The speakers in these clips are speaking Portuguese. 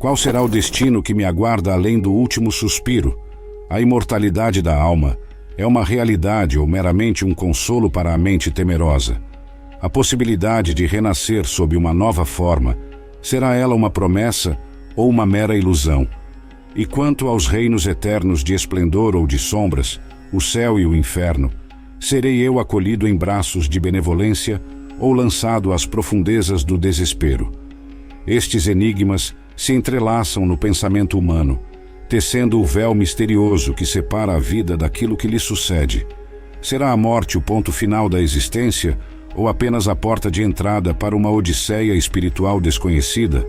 Qual será o destino que me aguarda além do último suspiro? A imortalidade da alma é uma realidade ou meramente um consolo para a mente temerosa? A possibilidade de renascer sob uma nova forma, será ela uma promessa ou uma mera ilusão? E quanto aos reinos eternos de esplendor ou de sombras, o céu e o inferno, serei eu acolhido em braços de benevolência ou lançado às profundezas do desespero? Estes enigmas se entrelaçam no pensamento humano, tecendo o véu misterioso que separa a vida daquilo que lhe sucede. Será a morte o ponto final da existência ou apenas a porta de entrada para uma odisseia espiritual desconhecida?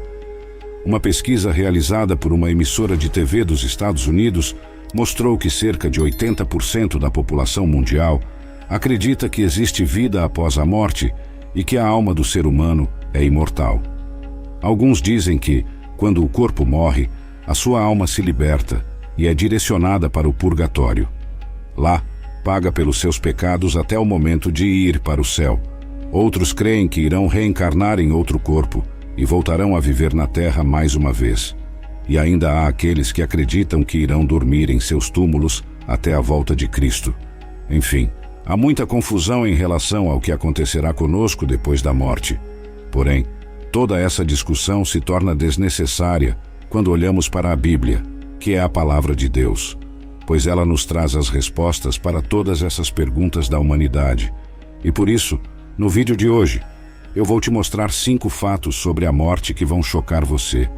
Uma pesquisa realizada por uma emissora de TV dos Estados Unidos mostrou que cerca de 80% da população mundial acredita que existe vida após a morte e que a alma do ser humano é imortal. Alguns dizem que, quando o corpo morre, a sua alma se liberta e é direcionada para o purgatório. Lá, paga pelos seus pecados até o momento de ir para o céu. Outros creem que irão reencarnar em outro corpo e voltarão a viver na terra mais uma vez. E ainda há aqueles que acreditam que irão dormir em seus túmulos até a volta de Cristo. Enfim, há muita confusão em relação ao que acontecerá conosco depois da morte. Porém, toda essa discussão se torna desnecessária quando olhamos para a Bíblia, que é a palavra de Deus, pois ela nos traz as respostas para todas essas perguntas da humanidade. E por isso, no vídeo de hoje, eu vou te mostrar 5 fatos sobre a morte que vão chocar você.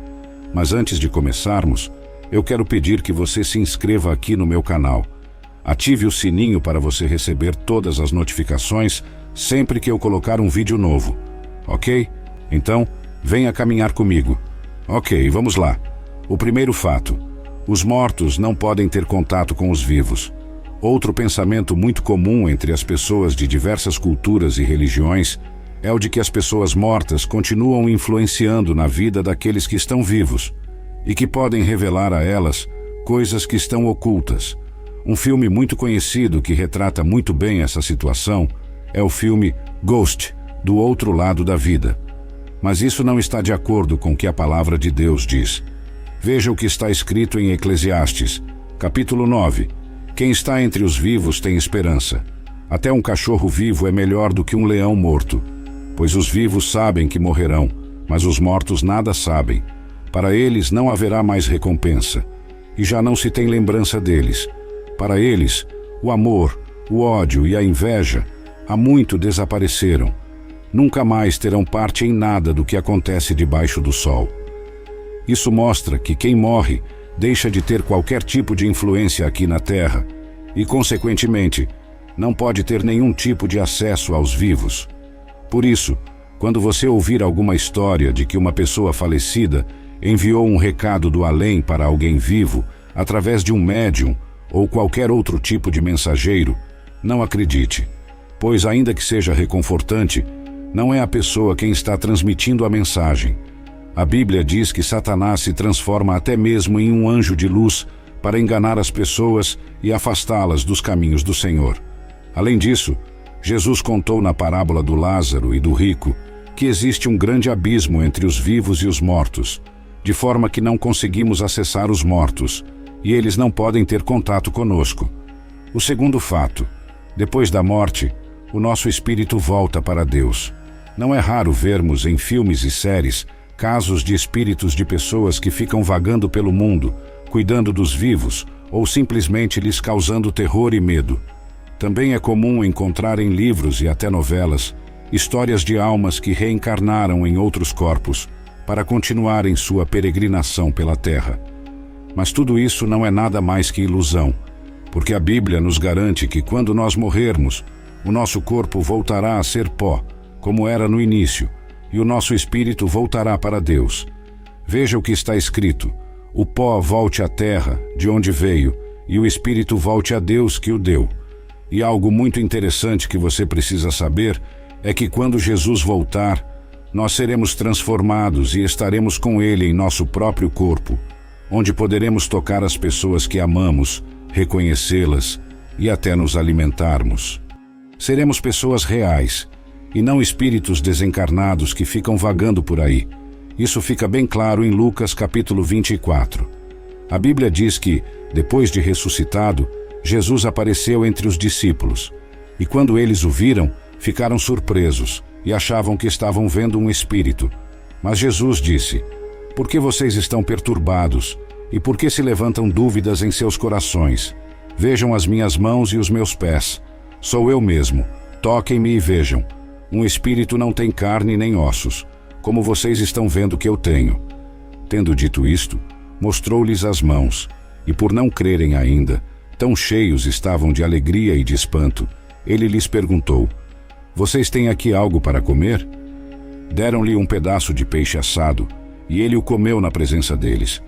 Mas antes de começarmos, eu quero pedir que você se inscreva aqui no meu canal. Ative o sininho para você receber todas as notificações sempre que eu colocar um vídeo novo, ok? Então, venha caminhar comigo. Ok, vamos lá. O primeiro fato: os mortos não podem ter contato com os vivos. Outro pensamento muito comum entre as pessoas de diversas culturas e religiões é o de que as pessoas mortas continuam influenciando na vida daqueles que estão vivos e que podem revelar a elas coisas que estão ocultas. Um filme muito conhecido que retrata muito bem essa situação é o filme Ghost, do Outro Lado da Vida. Mas isso não está de acordo com o que a palavra de Deus diz. Veja o que está escrito em Eclesiastes, capítulo 9. Quem está entre os vivos tem esperança. Até um cachorro vivo é melhor do que um leão morto. Pois os vivos sabem que morrerão, mas os mortos nada sabem. Para eles não haverá mais recompensa, e já não se tem lembrança deles. Para eles, o amor, o ódio e a inveja há muito desapareceram. Nunca mais terão parte em nada do que acontece debaixo do sol. Isso mostra que quem morre deixa de ter qualquer tipo de influência aqui na Terra e, consequentemente, não pode ter nenhum tipo de acesso aos vivos. Por isso, quando você ouvir alguma história de que uma pessoa falecida enviou um recado do além para alguém vivo através de um médium ou qualquer outro tipo de mensageiro, não acredite, pois ainda que seja reconfortante, não é a pessoa quem está transmitindo a mensagem. A Bíblia diz que Satanás se transforma até mesmo em um anjo de luz para enganar as pessoas e afastá-las dos caminhos do Senhor. Além disso, Jesus contou na parábola do Lázaro e do rico que existe um grande abismo entre os vivos e os mortos, de forma que não conseguimos acessar os mortos, e eles não podem ter contato conosco. O segundo fato: depois da morte, o nosso espírito volta para Deus. Não é raro vermos em filmes e séries casos de espíritos de pessoas que ficam vagando pelo mundo, cuidando dos vivos ou simplesmente lhes causando terror e medo. Também é comum encontrar em livros e até novelas histórias de almas que reencarnaram em outros corpos para continuarem sua peregrinação pela terra. Mas tudo isso não é nada mais que ilusão, porque a Bíblia nos garante que quando nós morrermos, o nosso corpo voltará a ser pó, como era no início, e o nosso espírito voltará para Deus. Veja o que está escrito: o pó volte à terra, de onde veio, e o espírito volte a Deus que o deu. E algo muito interessante que você precisa saber é que quando Jesus voltar, nós seremos transformados e estaremos com Ele em nosso próprio corpo, onde poderemos tocar as pessoas que amamos, reconhecê-las e até nos alimentarmos. Seremos pessoas reais, e não espíritos desencarnados que ficam vagando por aí. Isso fica bem claro em Lucas capítulo 24. A Bíblia diz que, depois de ressuscitado, Jesus apareceu entre os discípulos. E quando eles o viram, ficaram surpresos e achavam que estavam vendo um espírito. Mas Jesus disse: "Por que vocês estão perturbados? E por que se levantam dúvidas em seus corações? Vejam as minhas mãos e os meus pés. Sou eu mesmo. Toquem-me e vejam. Um espírito não tem carne nem ossos, como vocês estão vendo que eu tenho." Tendo dito isto, mostrou-lhes as mãos, e por não crerem ainda, tão cheios estavam de alegria e de espanto, ele lhes perguntou: "Vocês têm aqui algo para comer?" Deram-lhe um pedaço de peixe assado, e ele o comeu na presença deles.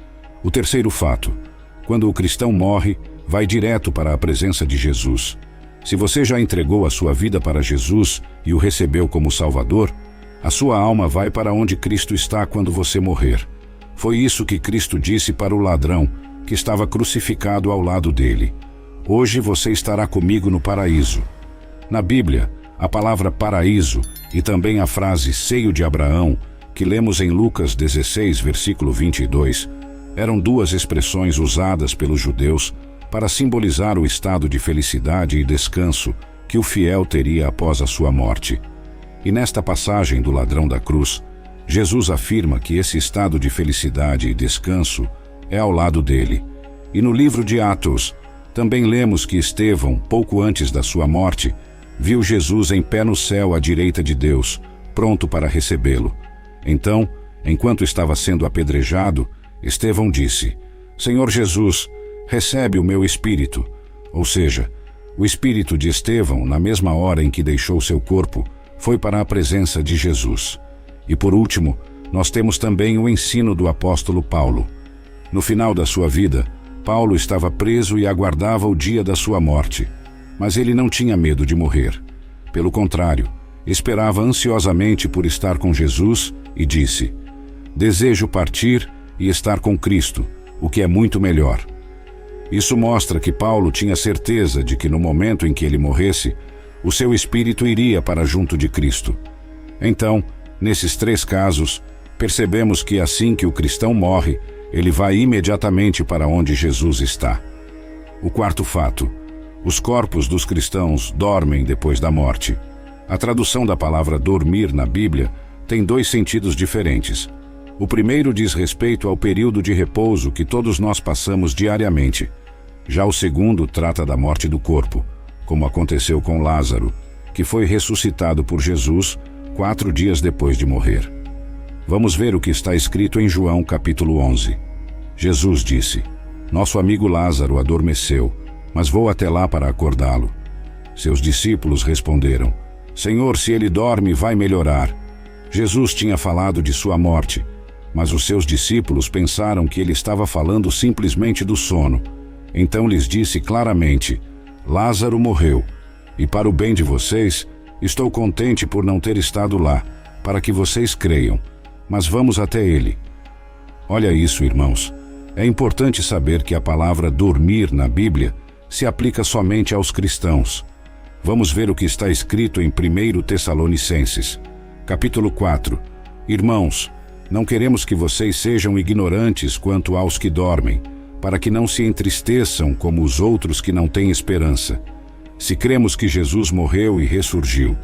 O terceiro fato: quando o cristão morre, vai direto para a presença de Jesus. Se você já entregou a sua vida para Jesus e o recebeu como Salvador, a sua alma vai para onde Cristo está quando você morrer. Foi isso que Cristo disse para o ladrão, que estava crucificado ao lado dele: "Hoje você estará comigo no paraíso." Na Bíblia, a palavra paraíso e também a frase seio de Abraão, que lemos em Lucas 16, versículo 22, eram duas expressões usadas pelos judeus para simbolizar o estado de felicidade e descanso que o fiel teria após a sua morte. E nesta passagem do ladrão da cruz, Jesus afirma que esse estado de felicidade e descanso é ao lado dele. E no livro de Atos, também lemos que Estevão, pouco antes da sua morte, viu Jesus em pé no céu à direita de Deus, pronto para recebê-lo. Então, enquanto estava sendo apedrejado, Estevão disse: "Senhor Jesus, recebe o meu espírito." Ou seja, o espírito de Estevão, na mesma hora em que deixou seu corpo, foi para a presença de Jesus. E por último, nós temos também o ensino do apóstolo Paulo. No final da sua vida, Paulo estava preso e aguardava o dia da sua morte. Mas ele não tinha medo de morrer. Pelo contrário, esperava ansiosamente por estar com Jesus e disse: "Desejo partir e estar com Cristo, o que é muito melhor." Isso mostra que Paulo tinha certeza de que no momento em que ele morresse, o seu espírito iria para junto de Cristo. Então, nesses três casos, percebemos que assim que o cristão morre, ele vai imediatamente para onde Jesus está. O quarto fato: os corpos dos cristãos dormem depois da morte. A tradução da palavra dormir na Bíblia tem dois sentidos diferentes. O primeiro diz respeito ao período de repouso que todos nós passamos diariamente. Já o segundo trata da morte do corpo, como aconteceu com Lázaro, que foi ressuscitado por Jesus 4 dias depois de morrer. Vamos ver o que está escrito em João capítulo 11. Jesus disse: "Nosso amigo Lázaro adormeceu, mas vou até lá para acordá-lo." Seus discípulos responderam: "Senhor, se ele dorme, vai melhorar." Jesus tinha falado de sua morte, mas os seus discípulos pensaram que ele estava falando simplesmente do sono. Então lhes disse claramente: "Lázaro morreu, e para o bem de vocês, estou contente por não ter estado lá, para que vocês creiam, mas vamos até ele." Olha isso, irmãos. É importante saber que a palavra dormir na Bíblia se aplica somente aos cristãos. Vamos ver o que está escrito em 1 Tessalonicenses, capítulo 4. "Irmãos, não queremos que vocês sejam ignorantes quanto aos que dormem, para que não se entristeçam como os outros que não têm esperança. Se cremos que Jesus morreu e ressurgiu,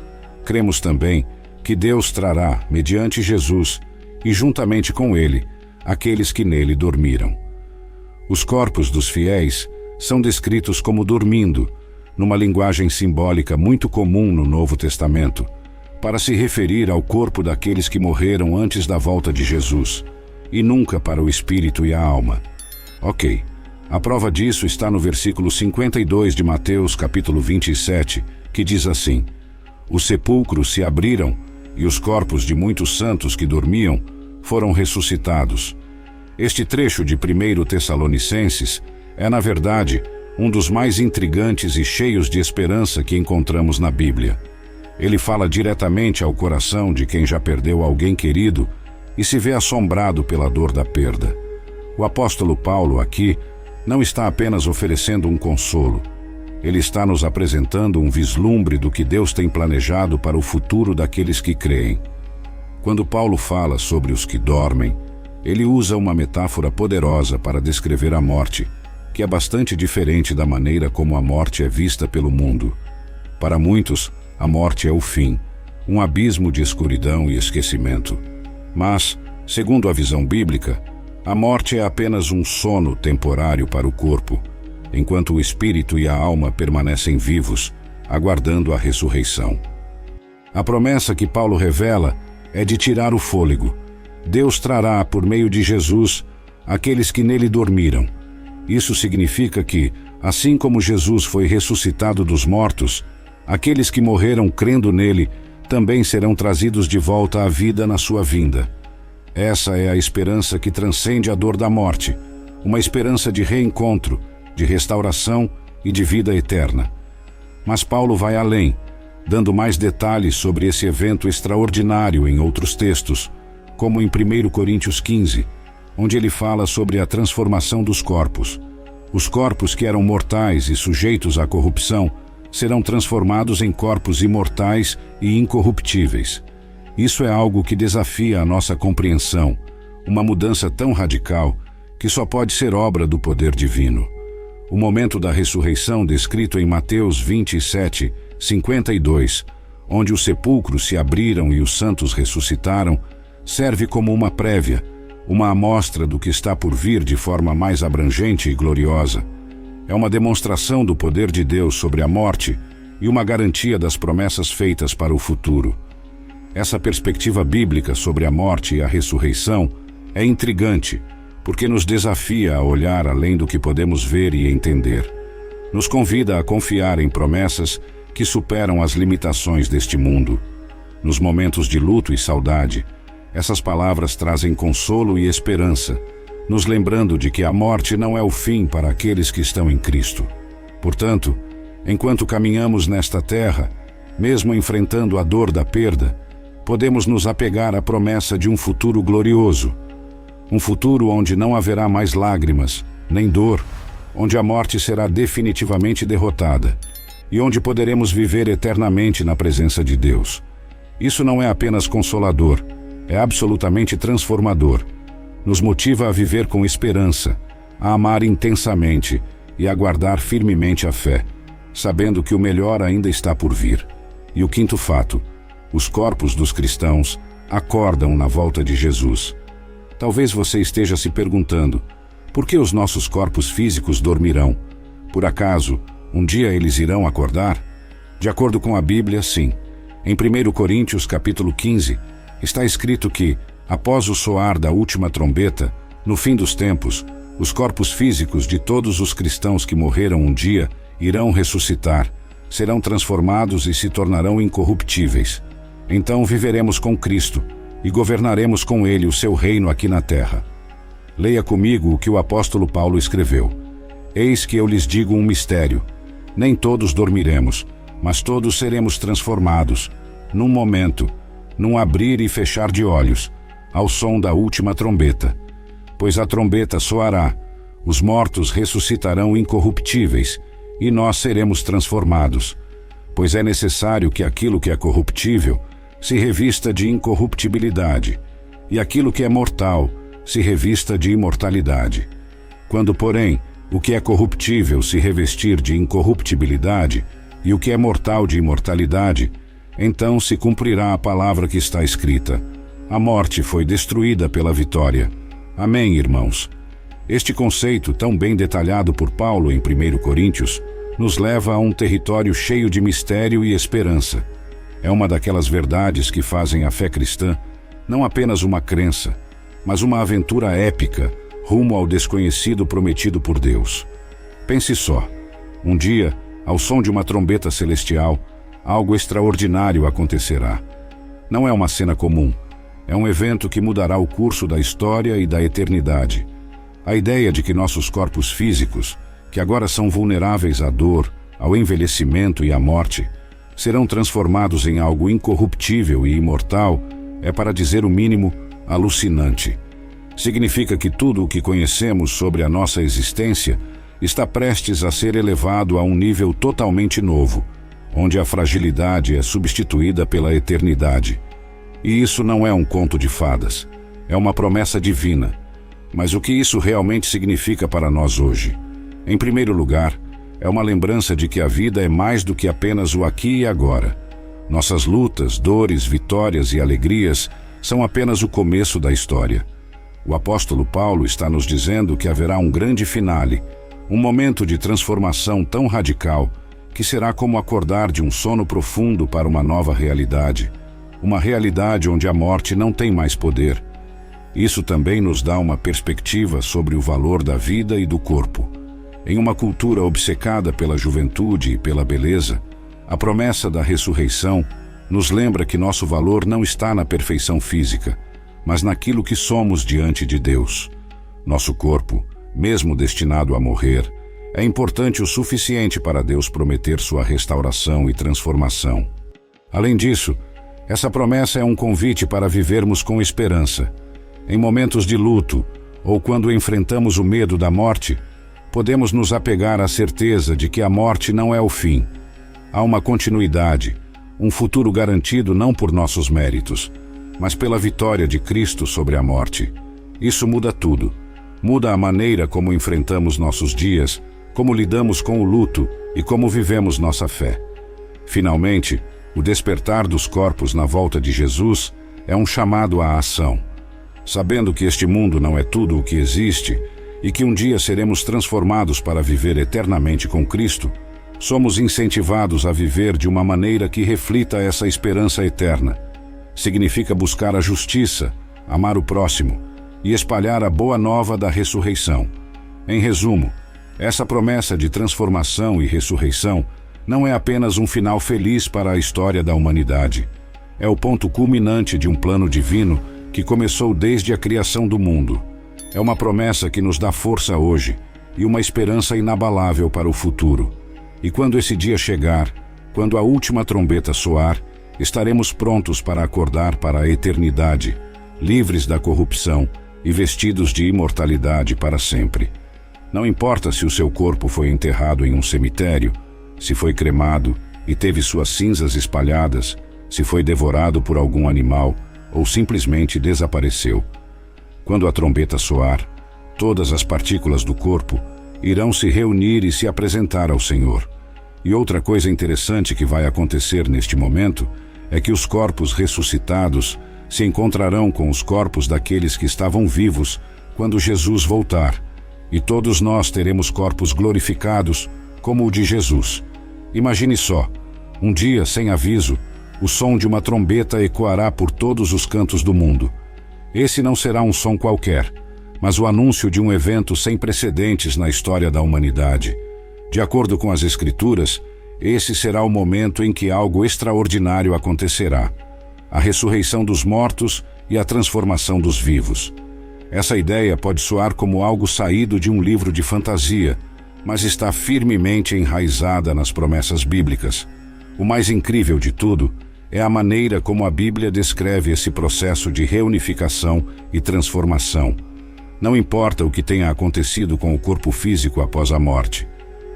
cremos também que Deus trará, mediante Jesus, e juntamente com ele, aqueles que nele dormiram." Os corpos dos fiéis são descritos como dormindo, numa linguagem simbólica muito comum no Novo Testamento, para se referir ao corpo daqueles que morreram antes da volta de Jesus, e nunca para o espírito e a alma. Ok, a prova disso está no versículo 52 de Mateus capítulo 27, que diz assim: "Os sepulcros se abriram, e os corpos de muitos santos que dormiam foram ressuscitados." Este trecho de 1 Tessalonicenses é, na verdade, um dos mais intrigantes e cheios de esperança que encontramos na Bíblia. Ele fala diretamente ao coração de quem já perdeu alguém querido e se vê assombrado pela dor da perda. O apóstolo Paulo aqui não está apenas oferecendo um consolo. Ele está nos apresentando um vislumbre do que Deus tem planejado para o futuro daqueles que creem. Quando Paulo fala sobre os que dormem, ele usa uma metáfora poderosa para descrever a morte, que é bastante diferente da maneira como a morte é vista pelo mundo. Para muitos, a morte é o fim, um abismo de escuridão e esquecimento. Mas, segundo a visão bíblica, a morte é apenas um sono temporário para o corpo, enquanto o espírito e a alma permanecem vivos, aguardando a ressurreição. A promessa que Paulo revela é de tirar o fôlego. Deus trará, por meio de Jesus, aqueles que nele dormiram. Isso significa que, assim como Jesus foi ressuscitado dos mortos, aqueles que morreram crendo nele também serão trazidos de volta à vida na sua vinda. Essa é a esperança que transcende a dor da morte, uma esperança de reencontro, de restauração e de vida eterna. Mas Paulo vai além, dando mais detalhes sobre esse evento extraordinário em outros textos, como em 1 Coríntios 15, onde ele fala sobre a transformação dos corpos. Os corpos que eram mortais e sujeitos à corrupção serão transformados em corpos imortais e incorruptíveis. Isso é algo que desafia a nossa compreensão, uma mudança tão radical que só pode ser obra do poder divino. O momento da ressurreição descrito em Mateus 27, 52, onde os sepulcros se abriram e os santos ressuscitaram, serve como uma prévia, uma amostra do que está por vir de forma mais abrangente e gloriosa. É uma demonstração do poder de Deus sobre a morte e uma garantia das promessas feitas para o futuro. Essa perspectiva bíblica sobre a morte e a ressurreição é intrigante, porque nos desafia a olhar além do que podemos ver e entender. Nos convida a confiar em promessas que superam as limitações deste mundo. Nos momentos de luto e saudade, essas palavras trazem consolo e esperança, nos lembrando de que a morte não é o fim para aqueles que estão em Cristo. Portanto, enquanto caminhamos nesta terra, mesmo enfrentando a dor da perda, podemos nos apegar à promessa de um futuro glorioso. Um futuro onde não haverá mais lágrimas, nem dor, onde a morte será definitivamente derrotada e onde poderemos viver eternamente na presença de Deus. Isso não é apenas consolador, é absolutamente transformador. Nos motiva a viver com esperança, a amar intensamente e a guardar firmemente a fé, sabendo que o melhor ainda está por vir. E o quinto fato: os corpos dos cristãos acordam na volta de Jesus. Talvez você esteja se perguntando, por que os nossos corpos físicos dormirão? Por acaso, um dia eles irão acordar? De acordo com a Bíblia, sim. Em 1 Coríntios capítulo 15, está escrito que, após o soar da última trombeta, no fim dos tempos, os corpos físicos de todos os cristãos que morreram um dia irão ressuscitar, serão transformados e se tornarão incorruptíveis. Então viveremos com Cristo e governaremos com Ele o seu reino aqui na terra. Leia comigo o que o apóstolo Paulo escreveu. Eis que eu lhes digo um mistério. Nem todos dormiremos, mas todos seremos transformados, num momento, num abrir e fechar de olhos, ao som da última trombeta. Pois a trombeta soará, os mortos ressuscitarão incorruptíveis, e nós seremos transformados. Pois é necessário que aquilo que é corruptível se revista de incorruptibilidade, e aquilo que é mortal se revista de imortalidade. Quando, porém, o que é corruptível se revestir de incorruptibilidade, e o que é mortal de imortalidade, então se cumprirá a palavra que está escrita: a morte foi destruída pela vitória. Amém, irmãos? Este conceito, tão bem detalhado por Paulo em 1 Coríntios, nos leva a um território cheio de mistério e esperança. É uma daquelas verdades que fazem a fé cristã não apenas uma crença, mas uma aventura épica rumo ao desconhecido prometido por Deus. Pense só, um dia, ao som de uma trombeta celestial, algo extraordinário acontecerá. Não é uma cena comum, é um evento que mudará o curso da história e da eternidade. A ideia de que nossos corpos físicos, que agora são vulneráveis à dor, ao envelhecimento e à morte, serão transformados em algo incorruptível e imortal, é, para dizer o mínimo, alucinante. Significa que tudo o que conhecemos sobre a nossa existência está prestes a ser elevado a um nível totalmente novo, onde a fragilidade é substituída pela eternidade. E isso não é um conto de fadas, é uma promessa divina. Mas o que isso realmente significa para nós hoje? Em primeiro lugar, é uma lembrança de que a vida é mais do que apenas o aqui e agora. Nossas lutas, dores, vitórias e alegrias são apenas o começo da história. O apóstolo Paulo está nos dizendo que haverá um grande finale, um momento de transformação tão radical que será como acordar de um sono profundo para uma nova realidade, uma realidade onde a morte não tem mais poder. Isso também nos dá uma perspectiva sobre o valor da vida e do corpo. Em uma cultura obcecada pela juventude e pela beleza, a promessa da ressurreição nos lembra que nosso valor não está na perfeição física, mas naquilo que somos diante de Deus. Nosso corpo, mesmo destinado a morrer, é importante o suficiente para Deus prometer sua restauração e transformação. Além disso, essa promessa é um convite para vivermos com esperança. Em momentos de luto, ou quando enfrentamos o medo da morte, podemos nos apegar à certeza de que a morte não é o fim. Há uma continuidade, um futuro garantido não por nossos méritos, mas pela vitória de Cristo sobre a morte. Isso muda tudo. Muda a maneira como enfrentamos nossos dias, como lidamos com o luto e como vivemos nossa fé. Finalmente, o despertar dos corpos na volta de Jesus é um chamado à ação. Sabendo que este mundo não é tudo o que existe e que um dia seremos transformados para viver eternamente com Cristo, somos incentivados a viver de uma maneira que reflita essa esperança eterna. Significa buscar a justiça, amar o próximo e espalhar a boa nova da ressurreição. Em resumo, essa promessa de transformação e ressurreição não é apenas um final feliz para a história da humanidade. É o ponto culminante de um plano divino que começou desde a criação do mundo. É uma promessa que nos dá força hoje e uma esperança inabalável para o futuro. E quando esse dia chegar, quando a última trombeta soar, estaremos prontos para acordar para a eternidade, livres da corrupção e vestidos de imortalidade para sempre. Não importa se o seu corpo foi enterrado em um cemitério, se foi cremado e teve suas cinzas espalhadas, se foi devorado por algum animal ou simplesmente desapareceu. Quando a trombeta soar, todas as partículas do corpo irão se reunir e se apresentar ao Senhor. E outra coisa interessante que vai acontecer neste momento é que os corpos ressuscitados se encontrarão com os corpos daqueles que estavam vivos quando Jesus voltar, e todos nós teremos corpos glorificados como o de Jesus. Imagine só, um dia, sem aviso, o som de uma trombeta ecoará por todos os cantos do mundo. Esse não será um som qualquer, mas o anúncio de um evento sem precedentes na história da humanidade. De acordo com as Escrituras, esse será o momento em que algo extraordinário acontecerá: a ressurreição dos mortos e a transformação dos vivos. Essa ideia pode soar como algo saído de um livro de fantasia, mas está firmemente enraizada nas promessas bíblicas. O mais incrível de tudo é a maneira como a Bíblia descreve esse processo de reunificação e transformação. Não importa o que tenha acontecido com o corpo físico após a morte.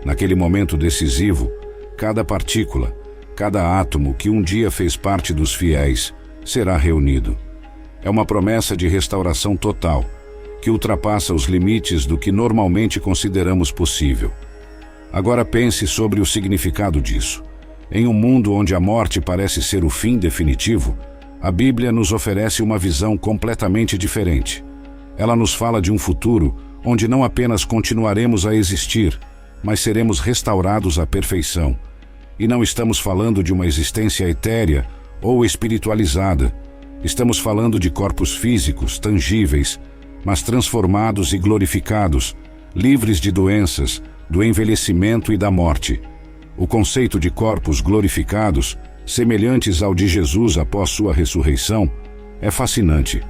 Naquele momento decisivo, cada partícula, cada átomo que um dia fez parte dos fiéis, será reunido. É uma promessa de restauração total, que ultrapassa os limites do que normalmente consideramos possível. Agora pense sobre o significado disso. Em um mundo onde a morte parece ser o fim definitivo, a Bíblia nos oferece uma visão completamente diferente. Ela nos fala de um futuro onde não apenas continuaremos a existir, mas seremos restaurados à perfeição. E não estamos falando de uma existência etérea ou espiritualizada. Estamos falando de corpos físicos, tangíveis, mas transformados e glorificados, livres de doenças, do envelhecimento e da morte. O conceito de corpos glorificados, semelhantes ao de Jesus após sua ressurreição, é fascinante.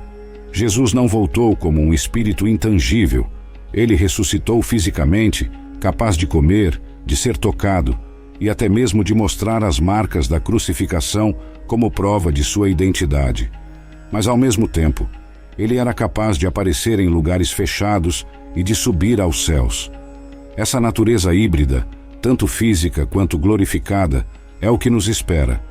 Jesus não voltou como um espírito intangível. Ele ressuscitou fisicamente, capaz de comer, de ser tocado e até mesmo de mostrar as marcas da crucificação como prova de sua identidade. Mas ao mesmo tempo, ele era capaz de aparecer em lugares fechados e de subir aos céus. Essa natureza híbrida, tanto física quanto glorificada, é o que nos espera.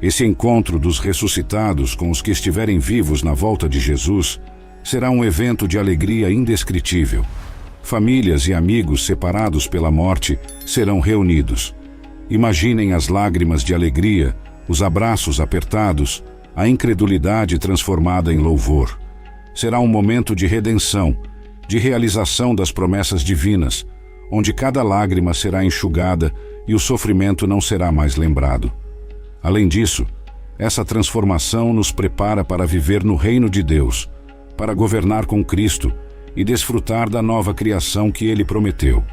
Esse encontro dos ressuscitados com os que estiverem vivos na volta de Jesus será um evento de alegria indescritível. Famílias e amigos separados pela morte serão reunidos. Imaginem as lágrimas de alegria, os abraços apertados, a incredulidade transformada em louvor. Será um momento de redenção, de realização das promessas divinas, onde cada lágrima será enxugada e o sofrimento não será mais lembrado. Além disso, essa transformação nos prepara para viver no reino de Deus, para governar com Cristo e desfrutar da nova criação que Ele prometeu.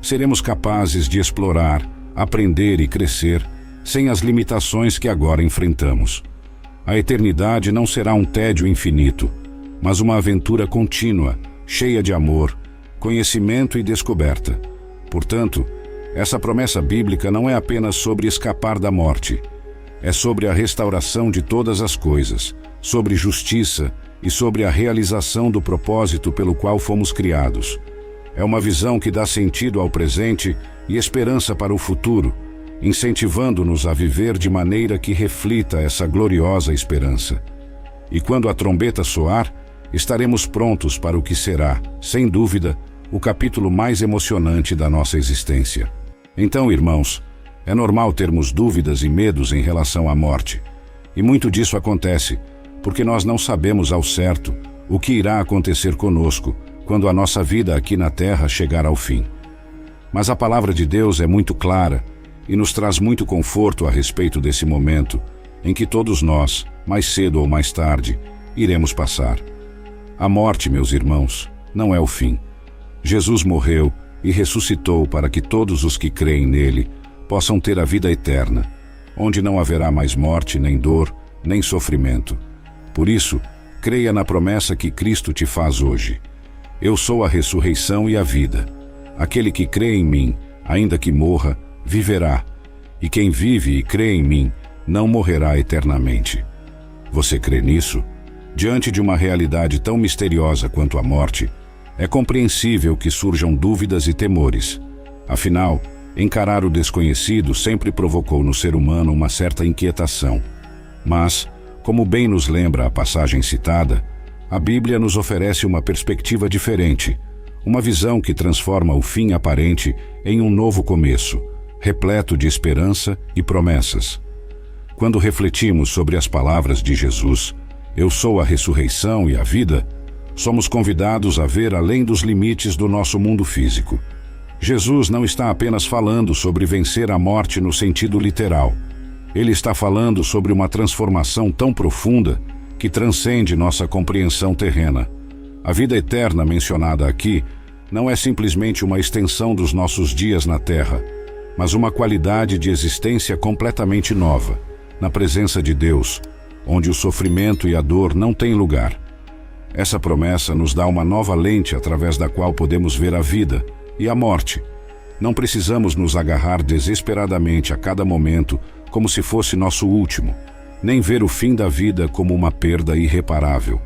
Seremos capazes de explorar, aprender e crescer sem as limitações que agora enfrentamos. A eternidade não será um tédio infinito, mas uma aventura contínua, cheia de amor, conhecimento e descoberta. Portanto, essa promessa bíblica não é apenas sobre escapar da morte. É sobre a restauração de todas as coisas, sobre justiça e sobre a realização do propósito pelo qual fomos criados. É uma visão que dá sentido ao presente e esperança para o futuro, incentivando-nos a viver de maneira que reflita essa gloriosa esperança. E quando a trombeta soar, estaremos prontos para o que será, sem dúvida, o capítulo mais emocionante da nossa existência. Então, irmãos, é normal termos dúvidas e medos em relação à morte. E muito disso acontece porque nós não sabemos ao certo o que irá acontecer conosco quando a nossa vida aqui na Terra chegar ao fim. Mas a palavra de Deus é muito clara e nos traz muito conforto a respeito desse momento em que todos nós, mais cedo ou mais tarde, iremos passar. A morte, meus irmãos, não é o fim. Jesus morreu e ressuscitou para que todos os que creem nele possam ter a vida eterna, onde não haverá mais morte, nem dor, nem sofrimento. Por isso, creia na promessa que Cristo te faz hoje. Eu sou a ressurreição e a vida. Aquele que crê em mim, ainda que morra, viverá. E quem vive e crê em mim, não morrerá eternamente. Você crê nisso? Diante de uma realidade tão misteriosa quanto a morte, é compreensível que surjam dúvidas e temores. Afinal, encarar o desconhecido sempre provocou no ser humano uma certa inquietação. Mas, como bem nos lembra a passagem citada, a Bíblia nos oferece uma perspectiva diferente, uma visão que transforma o fim aparente em um novo começo, repleto de esperança e promessas. Quando refletimos sobre as palavras de Jesus, "Eu sou a ressurreição e a vida", somos convidados a ver além dos limites do nosso mundo físico. Jesus não está apenas falando sobre vencer a morte no sentido literal. Ele está falando sobre uma transformação tão profunda que transcende nossa compreensão terrena. A vida eterna mencionada aqui não é simplesmente uma extensão dos nossos dias na Terra, mas uma qualidade de existência completamente nova, na presença de Deus, onde o sofrimento e a dor não têm lugar. Essa promessa nos dá uma nova lente através da qual podemos ver a vida e a morte. Não precisamos nos agarrar desesperadamente a cada momento como se fosse nosso último, nem ver o fim da vida como uma perda irreparável.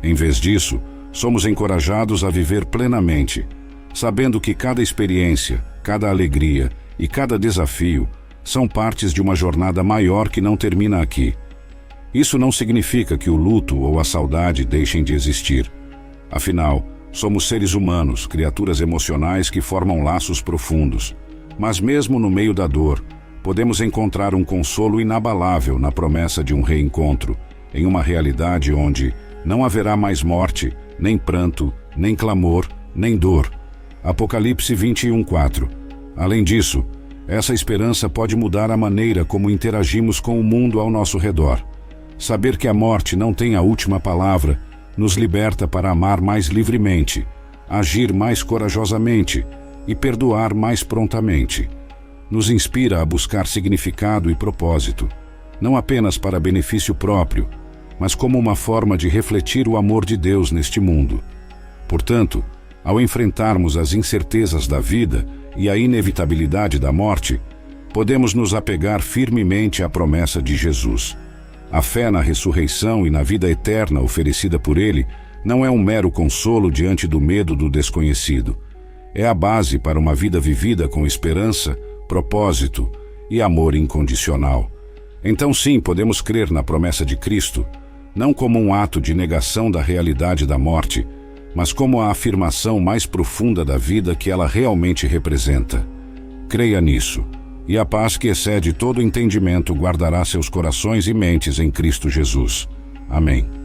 Em vez disso, somos encorajados a viver plenamente, sabendo que cada experiência, cada alegria e cada desafio são partes de uma jornada maior que não termina aqui. Isso não significa que o luto ou a saudade deixem de existir. Afinal, somos seres humanos, criaturas emocionais que formam laços profundos. Mas mesmo no meio da dor, podemos encontrar um consolo inabalável na promessa de um reencontro, em uma realidade onde não haverá mais morte, nem pranto, nem clamor, nem dor. Apocalipse 21:4. Além disso, essa esperança pode mudar a maneira como interagimos com o mundo ao nosso redor. Saber que a morte não tem a última palavra nos liberta para amar mais livremente, agir mais corajosamente e perdoar mais prontamente. Nos inspira a buscar significado e propósito, não apenas para benefício próprio, mas como uma forma de refletir o amor de Deus neste mundo. Portanto, ao enfrentarmos as incertezas da vida e a inevitabilidade da morte, podemos nos apegar firmemente à promessa de Jesus. A fé na ressurreição e na vida eterna oferecida por Ele não é um mero consolo diante do medo do desconhecido. É a base para uma vida vivida com esperança, propósito e amor incondicional. Então sim, podemos crer na promessa de Cristo, não como um ato de negação da realidade da morte, mas como a afirmação mais profunda da vida que ela realmente representa. Creia nisso, e a paz que excede todo entendimento guardará seus corações e mentes em Cristo Jesus. Amém.